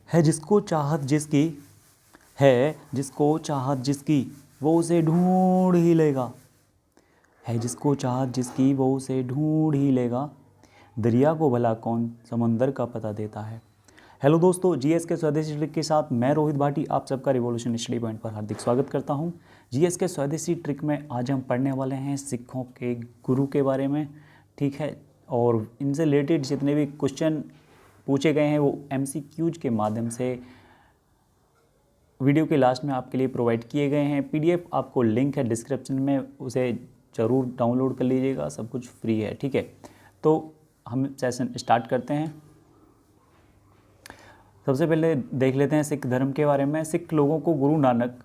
है जिसको चाहत जिसकी, है जिसको चाहत जिसकी वो उसे ढूंढ ही लेगा, है जिसको चाहत जिसकी वो उसे ढूंढ ही लेगा, दरिया को भला कौन समंदर का पता देता है। हेलो दोस्तों, जीएस के स्वदेशी ट्रिक के साथ मैं रोहित भाटी आप सबका रिवॉल्यूशन स्टडी पॉइंट पर हार्दिक स्वागत करता हूं। जीएस के स्वदेशी ट्रिक में आज हम पढ़ने वाले हैं सिखों के गुरु के बारे में, ठीक है। और इनसे रिलेटेड जितने भी क्वेश्चन पूछे गए हैं वो एमसीक्यूज के माध्यम से वीडियो के लास्ट में आपके लिए प्रोवाइड किए गए हैं। पीडीएफ आपको लिंक है डिस्क्रिप्शन में, उसे ज़रूर डाउनलोड कर लीजिएगा, सब कुछ फ्री है, ठीक है। तो हम सेशन स्टार्ट करते हैं। सबसे पहले देख लेते हैं सिख धर्म के बारे में। सिख लोगों को गुरु नानक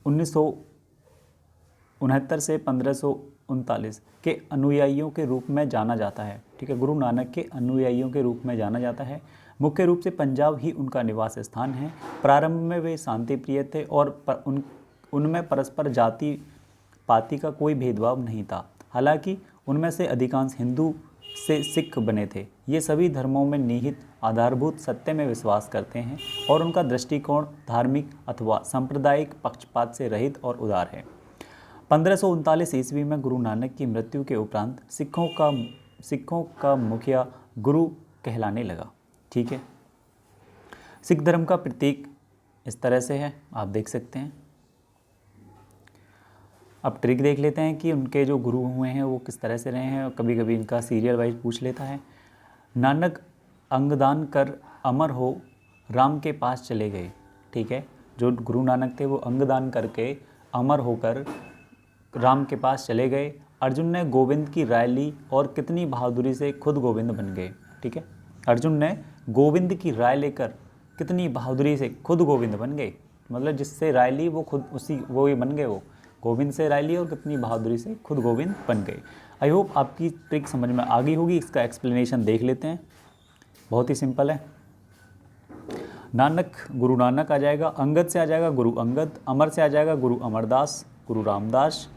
1969 से 1539 के अनुयायियों के रूप में जाना जाता है, ठीक है। गुरु नानक के अनुयायियों के रूप में जाना जाता है। मुख्य रूप से पंजाब ही उनका निवास स्थान है। प्रारंभ में वे शांति प्रिय थे और उनमें परस्पर जाति पाति का कोई भेदभाव नहीं था। हालांकि उनमें से अधिकांश हिंदू से सिख बने थे। ये सभी धर्मों में निहित आधारभूत सत्य में विश्वास करते हैं और उनका दृष्टिकोण धार्मिक अथवा सांप्रदायिक पक्षपात से रहित और उदार है। 1539 ईस्वी में गुरु नानक की मृत्यु के उपरांत सिखों का मुखिया गुरु कहलाने लगा, ठीक है। सिख धर्म का प्रतीक इस तरह से है, आप देख सकते हैं। अब ट्रिक देख लेते हैं कि उनके जो गुरु हुए हैं वो किस तरह से रहे हैं। कभी कभी इनका सीरियल वाइज पूछ लेता है। नानक अंगदान कर अमर हो राम के पास चले गए, ठीक है। जो गुरु नानक थे वो अंगदान करके अमर होकर राम के पास चले गए। अर्जुन ने गोविंद की राय ली और कितनी बहादुरी से खुद गोविंद बन गए, ठीक है। अर्जुन ने गोविंद की राय लेकर कितनी बहादुरी से खुद गोविंद बन गए, मतलब जिससे राय ली वो खुद वो ही बन गए। वो गोविंद से राय ली और कितनी बहादुरी से खुद गोविंद बन गए। आई होप आपकी ट्रिक समझ में आ गई होगी। इसका एक्सप्लेनेशन देख लेते हैं, बहुत ही सिंपल है। नानक गुरु नानक आ जाएगा, अंगद से आ जाएगा गुरु अंगद, अमर से आ जाएगा गुरु अमरदास, गुरु रामदास,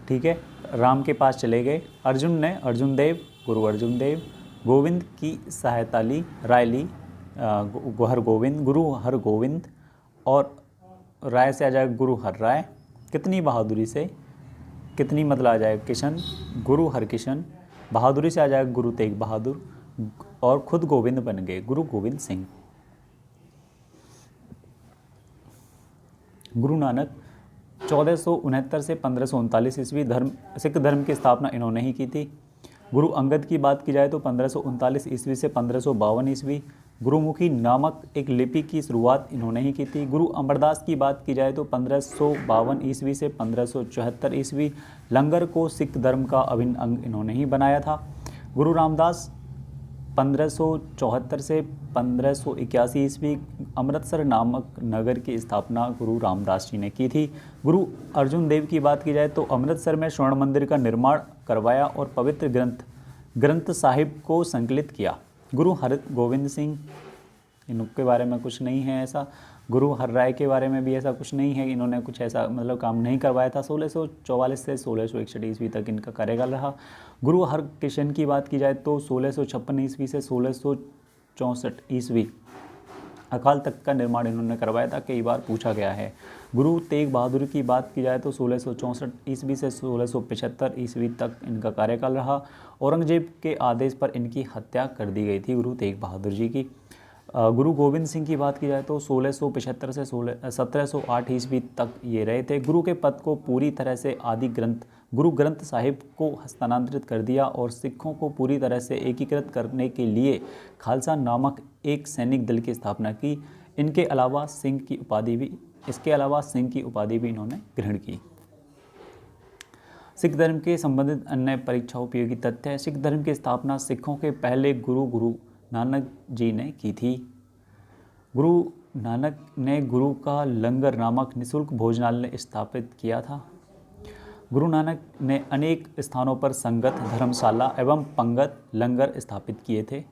ठीक है। राम के पास चले गए। अर्जुन ने अर्जुन देव, गुरु अर्जुन देव। गोविंद की सहायता ली, राय ली, गुरु हर गोविंद। और राय से आ जाएगा गुरु हर राय। कितनी बहादुरी से, कितनी मतलब आ जाएगा किशन, गुरु हर किशन। बहादुरी से आ जाएगा गुरु तेग बहादुर और खुद गोविंद बन गए, गुरु गोविंद सिंह। गुरु नानक 1469 से 1539 ईस्वी सिख धर्म की स्थापना इन्होंने ही की थी। गुरु अंगद की बात की जाए तो 1539 ईस्वी से 1552 ईस्वी गुरुमुखी नामक एक लिपि की शुरुआत इन्होंने ही की थी। गुरु अमरदास की बात की जाए तो 1552 ईस्वी से 1574 ईस्वी लंगर को सिख धर्म का अभिन्न अंग इन्होंने ही बनाया था। गुरु रामदास 1574 से 1581 ईस्वी अमृतसर नामक नगर की स्थापना गुरु रामदास जी ने की थी। गुरु अर्जुन देव की बात की जाए तो अमृतसर में स्वर्ण मंदिर का निर्माण करवाया और पवित्र ग्रंथ साहिब को संकलित किया। गुरु हर गोविंद सिंह, इनके बारे में कुछ नहीं है ऐसा। गुरु हर राय के बारे में भी ऐसा कुछ नहीं है, इन्होंने कुछ ऐसा मतलब काम नहीं करवाया था। 1644 से 1661 ईस्वी तक इनका कार्यकाल रहा। गुरु हर किशन की बात की जाए तो 1656 ईस्वी से 1664 ईस्वी अकाल तख्त का निर्माण इन्होंने करवाया था, कई बार पूछा गया है। गुरु तेग बहादुर की बात की जाए तो 1664 ईस्वी से 1675 ईस्वी तक इनका कार्यकाल रहा। औरंगजेब के आदेश पर इनकी हत्या कर दी गई थी गुरु तेग बहादुर जी की। गुरु गोविंद सिंह की बात की जाए तो 1675 से 1708 ईस्वी तक ये रहे थे। गुरु के पद को पूरी तरह से आदि ग्रंथ गुरु ग्रंथ साहिब को हस्तांतरित कर दिया और सिखों को पूरी तरह से एकीकृत करने के लिए खालसा नामक एक सैनिक दल की स्थापना की। इसके अलावा सिंह की उपाधि भी इन्होंने ग्रहण की। सिख धर्म के संबंधित अन्य परीक्षा उपयोगी तथ्य है। सिख धर्म की स्थापना सिखों के पहले गुरु नानक जी ने की थी। गुरु नानक ने गुरु का लंगर नामक निःशुल्क भोजनालय स्थापित किया था। गुरु नानक ने अनेक स्थानों पर संगत, धर्मशाला एवं पंगत लंगर स्थापित किए थे।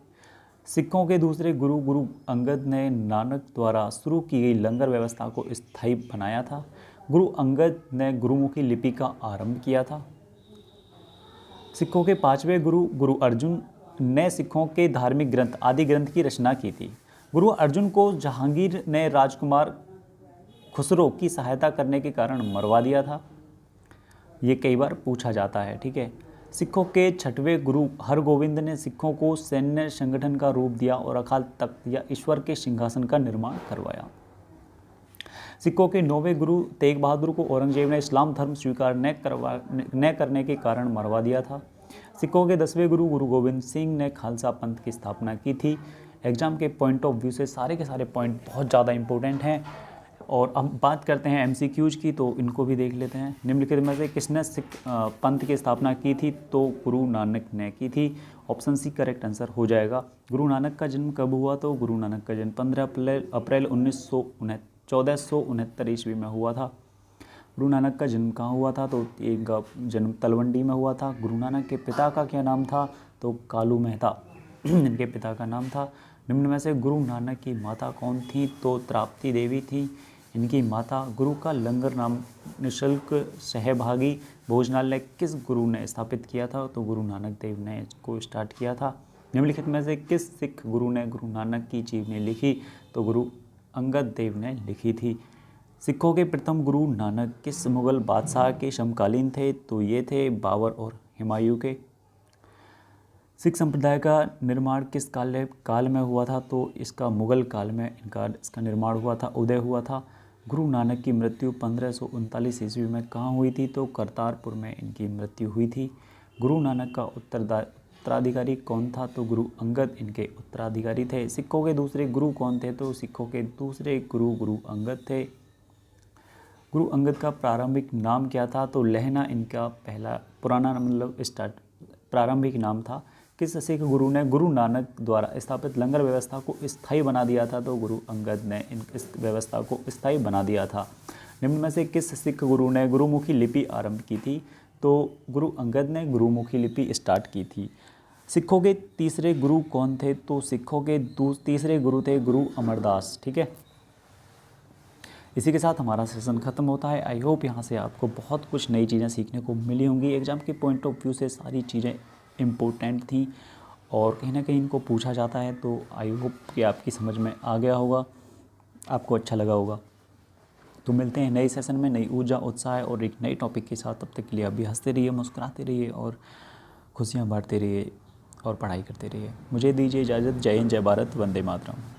सिखों के दूसरे गुरु अंगद ने नानक द्वारा शुरू की गई लंगर व्यवस्था को स्थायी बनाया था। गुरु अंगद ने गुरुमुखी लिपि का आरंभ किया था। सिखों के पांचवें गुरु अर्जुन ने सिखों के धार्मिक ग्रंथ आदि ग्रंथ की रचना की थी। गुरु अर्जुन को जहांगीर ने राजकुमार खुसरो की सहायता करने के कारण मरवा दिया था। ये कई बार पूछा जाता है, ठीक है। सिखों के छठवें गुरु हरगोविंद ने सिखों को सैन्य संगठन का रूप दिया और अकाल तख्त या ईश्वर के सिंहासन का निर्माण करवाया। सिखों के 9वें गुरु तेग बहादुर को औरंगजेब ने इस्लाम धर्म स्वीकार न करने के कारण मरवा दिया था। सिखों के 10वें गुरु गुरु गोविंद सिंह ने खालसा पंथ की स्थापना की थी। एग्जाम के पॉइंट ऑफ व्यू से सारे के सारे पॉइंट बहुत ज़्यादा इंपॉर्टेंट हैं। और अब बात करते हैं MCQs की, तो इनको भी देख लेते हैं। निम्नलिखित में से किसने सिख पंथ की स्थापना की थी? तो गुरु नानक ने की थी। ऑप्शन सी करेक्ट आंसर हो जाएगा। गुरु नानक का जन्म कब हुआ? तो गुरु नानक का जन्म 15 अप्रैल 1469 ईस्वी में हुआ था। गुरु नानक का जन्म कहाँ हुआ था? तो एक जन्म तलवंडी में हुआ था। गुरु नानक के पिता का क्या नाम था? तो कालू मेहता इनके पिता का नाम था। निम्न में से गुरु नानक की माता कौन थी? तो त्राप्ती देवी थी इनकी माता। गुरु का लंगर नाम निःशुल्क सहभागी भोजनालय किस गुरु ने स्थापित किया था? तो गुरु नानक देव ने इसको स्टार्ट किया था। निम्नलिखित में से किस सिख गुरु ने गुरु नानक की जीवनी लिखी? तो गुरु अंगद देव ने लिखी थी। सिखों के प्रथम गुरु नानक किस मुगल बादशाह के समकालीन थे? तो ये थे बाबर और हुमायूं के। सिख संप्रदाय का निर्माण किस काल में हुआ था? तो इसका मुगल काल में इसका निर्माण हुआ था, उदय हुआ था। गुरु नानक की मृत्यु 1539 ईस्वी में कहाँ हुई थी? तो करतारपुर में इनकी मृत्यु हुई थी। गुरु नानक का उत्तराधिकारी कौन था? तो गुरु अंगद इनके उत्तराधिकारी थे। सिखों के दूसरे गुरु कौन थे? तो सिखों के दूसरे गुरु अंगद थे। गुरु अंगद का प्रारंभिक नाम क्या था? तो लहना इनका पहला पुराना प्रारंभिक नाम था। किस सिख गुरु ने गुरु नानक द्वारा स्थापित लंगर व्यवस्था को स्थायी बना दिया था? तो गुरु अंगद ने इस व्यवस्था को स्थायी बना दिया था। निम्न में से किस सिख गुरु ने गुरुमुखी लिपि आरंभ की थी? तो गुरु अंगद ने गुरुमुखी लिपि स्टार्ट की थी। सिखों के तीसरे गुरु कौन थे? तो सिखों के तीसरे गुरु थे गुरु अमरदास, ठीक है। इसी के साथ हमारा सेशन खत्म होता है। आई होप यहाँ से आपको बहुत कुछ नई चीज़ें सीखने को मिली होंगी। एग्ज़ाम के पॉइंट ऑफ व्यू से सारी चीज़ें इम्पोर्टेंट थी और कहीं ना कहीं इनको पूछा जाता है, तो आई होप कि आपकी समझ में आ गया होगा, आपको अच्छा लगा होगा। तो मिलते हैं नए सेशन में नई ऊर्जा, उत्साह और एक नए टॉपिक के साथ। तब तक के लिए अभी हंसते रहिए, मुस्कुराते रहिए और खुशियाँ बांटते रहिए और पढ़ाई करते रहिए। मुझे दीजिए इजाज़त। जय हिंद, जय भारत, वंदे मातरम।